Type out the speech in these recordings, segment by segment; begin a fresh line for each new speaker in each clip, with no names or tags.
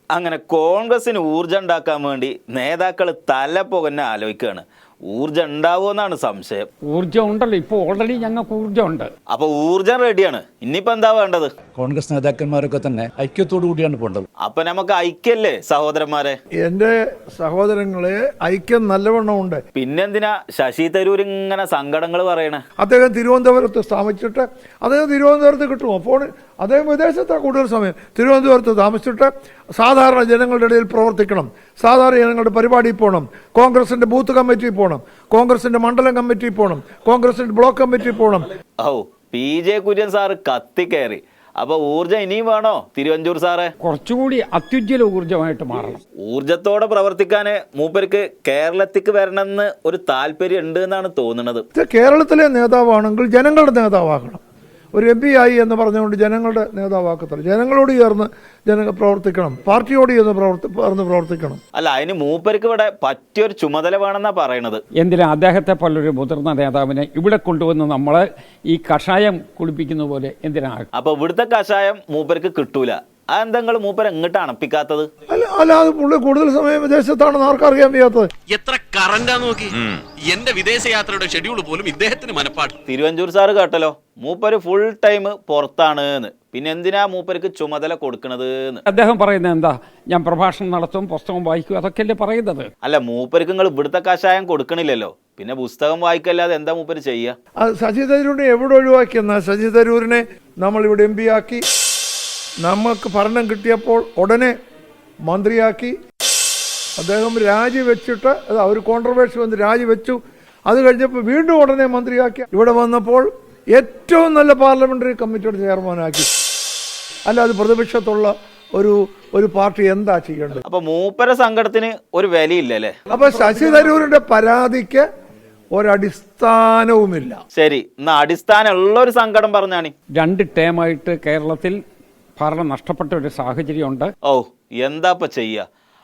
അങ്ങനെ കോൺഗ്രസിന് ഊർജം ഉണ്ടാക്കാൻ വേണ്ടി നേതാക്കൾ തല പുകന്നെ ആലോചിക്കുകയാണ്. ഊർജം ഉണ്ടാവുമെന്നാണ് സംശയം.
ഊർജം ഉണ്ടല്ലോ, ഇപ്പോൾ ഓൾറെഡി ഞങ്ങൾക്ക് ഊർജമുണ്ട്.
അപ്പൊ ഊർജം റെഡിയാണ്. ഇനിയിപ്പോ എന്താ വേണ്ടത്?
കോൺഗ്രസ് നേതാക്കന്മാരൊക്കെ തന്നെ ഐക്യത്തോടു കൂടിയാണ് പോകേണ്ടത്.
അപ്പൊ നമുക്ക് ഐക്യല്ലേ സഹോദരന്മാരെ?
എന്റെ സഹോദരങ്ങളെ, ഐക്യം നല്ലവണ്ണം ഉണ്ട്.
പിന്നെന്തിനാ ശശി തരൂർ ഇങ്ങനെ സങ്കടങ്ങൾ പറയണേ?
അദ്ദേഹം തിരുവനന്തപുരത്ത് താമസിച്ചിട്ട് അദ്ദേഹം തിരുവനന്തപുരത്ത് കിട്ടുമോ ഫോൺ? അദ്ദേഹം വിദേശത്താണ് കൂടുതൽ സമയം. തിരുവനന്തപുരത്ത് താമസിച്ചിട്ട് സാധാരണ ജനങ്ങളുടെ ഇടയിൽ പ്രവർത്തിക്കണം, സാധാരണ ജനങ്ങളുടെ പരിപാടിയിൽ പോകണം, കോൺഗ്രസിന്റെ ബൂത്ത് കമ്മിറ്റിയിൽ പോകണം, കോൺഗ്രസിന്റെ മണ്ഡലം കമ്മിറ്റിയിൽ പോകണം, കോൺഗ്രസിന്റെ ബ്ലോക്ക് കമ്മിറ്റിയിൽ പോകണം.
ഓ, PJ കുര്യൻ സാറ് കത്തിക്കയറി. അപ്പൊ ഊർജം ഇനിയും വേണോ തിരുവഞ്ചൂർ സാറേ?
കുറച്ചുകൂടി അത്യുജ്വല ഊർജമായിട്ട് മാറണം.
ഊർജത്തോടെ പ്രവർത്തിക്കാന് മൂപ്പർക്ക് കേരളത്തിക്ക് വരണമെന്ന് ഒരു താല്പര്യം ഉണ്ട് എന്നാണ് തോന്നുന്നത്.
കേരളത്തിലെ നേതാവാണെങ്കിൽ ജനങ്ങളുടെ നേതാവാകണം. ഒരു MP ആയി എന്ന് പറഞ്ഞുകൊണ്ട് ജനങ്ങളുടെ നേതാവാക്കത്തില്ല. ജനങ്ങളോട് ചേർന്ന് പ്രവർത്തിക്കണം, പാർട്ടിയോട് ചേർന്ന് പ്രവർത്തിക്കണം.
അല്ല, അതിന് മൂപ്പർക്ക് ഇവിടെ പറ്റിയൊരു ചുമതല വേണമെന്നാ പറയണത്.
എന്തിനാ അദ്ദേഹത്തെ പോലൊരു മുതിർന്ന നേതാവിനെ ഇവിടെ കൊണ്ടുവന്ന് നമ്മള് ഈ കഷായം കുളിപ്പിക്കുന്ന പോലെ എന്തിനാ?
അപ്പൊ ഇവിടുത്തെ കഷായം മൂപ്പർക്ക് കിട്ടൂല. അതെന്തെങ്കിലും മൂപ്പർ എങ്ങോട്ട് അണപ്പിക്കാത്തത്?
അല്ലാതെ പുള്ളി കൂടുതൽ സമയം വിദേശത്താണെന്ന് ആർക്കറിയാൻ വയ്യാത്തത്.
എത്ര കറന്റാ നോക്കി. എന്റെ വിദേശ യാത്രയുടെ ഷെഡ്യൂൾ പോലും ഇദ്ദേഹത്തിന് മനപ്പാട്.
തിരുവഞ്ചൂർ സാറ് കേട്ടല്ലോ, മൂപ്പര് ഫുൾ ടൈം പുറത്താണ് എന്ന്. പിന്നെ എന്തിനാ മൂപ്പർക്ക് ചുമതല കൊടുക്കണത്?
അദ്ദേഹം പറയുന്നത് എന്താ? ഞാൻ പ്രഭാഷണം നടത്തും, പുസ്തകം വായിക്കും, അതൊക്കെയല്ലേ പറയുന്നത്.
അല്ല, മൂപ്പർക്ക് നിങ്ങൾ ഇവിടുത്തെ കഷായം കൊടുക്കണില്ലല്ലോ, പിന്നെ പുസ്തകം വായിക്കല്ലാതെ എന്താ മൂപ്പര് ചെയ്യുക?
ശശി തരൂരിനെ എവിടെ ഒഴിവാക്കിയെന്നാ? ശശി തരൂരിനെ നമ്മൾ ഇവിടെ MP ആക്കി, നമുക്ക് ഭരണം കിട്ടിയപ്പോൾ ഉടനെ മന്ത്രിയാക്കി. അദ്ദേഹം രാജിവെച്ചിട്ട് ഒരു കോൺട്രവേഴ്സി വന്ന് രാജിവെച്ചു. അത് കഴിഞ്ഞപ്പോൾ വീണ്ടും ഉടനെ മന്ത്രിയാക്കി. ഇവിടെ വന്നപ്പോൾ ഏറ്റവും നല്ല പാർലമെന്ററി കമ്മിറ്റിയുടെ ചെയർമാനാക്കി. അല്ല, അത് പ്രതിപക്ഷത്തുള്ള ഒരു പാർട്ടി എന്താ ചെയ്യേണ്ടത്?
അപ്പൊ മൂപ്പര സങ്കടത്തിന് ഒരു വിലയില്ലല്ലേ?
അപ്പൊ ശശി തരൂരിന്റെ പരാതിക്ക് ഒരടിസ്ഥാനവുമില്ല.
ശരി, എന്നാ അടിസ്ഥാനമുള്ള ഒരു സങ്കടം പറഞ്ഞാണ്.
2 ടേമായിട്ട് കേരളത്തിൽ ഭരണം നഷ്ടപ്പെട്ട ഒരു സാഹചര്യമുണ്ട്.
ഓ, എന്താപ്പ ചെയ്യ?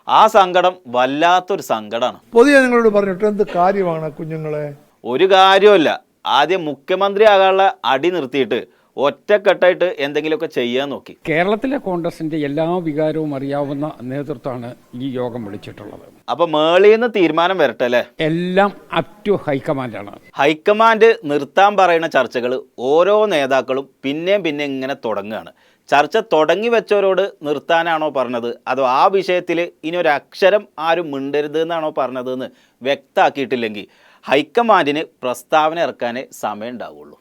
ആ സങ്കടം വല്ലാത്തൊരു സങ്കടമാണ്.
പൊതുജനങ്ങളോട് പറഞ്ഞിട്ട് എന്ത് കാര്യമാണ് കുഞ്ഞുങ്ങളെ?
ഒരു കാര്യമല്ല. ആദ്യം മുഖ്യമന്ത്രി ആകാനുള്ള അടി നിർത്തിയിട്ട് ഒറ്റക്കെട്ടായിട്ട് എന്തെങ്കിലുമൊക്കെ ചെയ്യാൻ നോക്കി.
കേരളത്തിലെ കോൺഗ്രസിന്റെ എല്ലാ വികാരവും അറിയാവുന്ന നേതൃത്വമാണ് ഈ യോഗം വിളിച്ചിട്ടുള്ളത്.
അപ്പൊ മേളിന്ന് തീരുമാനം വരട്ടെ അല്ലേ?
എല്ലാം അപ് ടു ഹൈക്കമാൻഡാണ്.
ഹൈക്കമാൻഡ് നിർത്താൻ പറയുന്ന ചർച്ചകൾ ഓരോ നേതാക്കളും പിന്നെയും പിന്നെ ഇങ്ങനെ തുടങ്ങുകയാണ്. ചർച്ച തുടങ്ങി വെച്ചവരോട് നിർത്താനാണോ പറഞ്ഞത്, അതോ ആ വിഷയത്തിൽ ഇനി ഒരു അക്ഷരം ആരും മിണ്ടരുത് എന്നാണോ പറഞ്ഞതെന്ന് വ്യക്തമാക്കിയിട്ടില്ലെങ്കിൽ ഹൈക്കമാൻഡിന് പ്രസ്താവന ഇറക്കാനേ സമയം ഉണ്ടാവുള്ളൂ.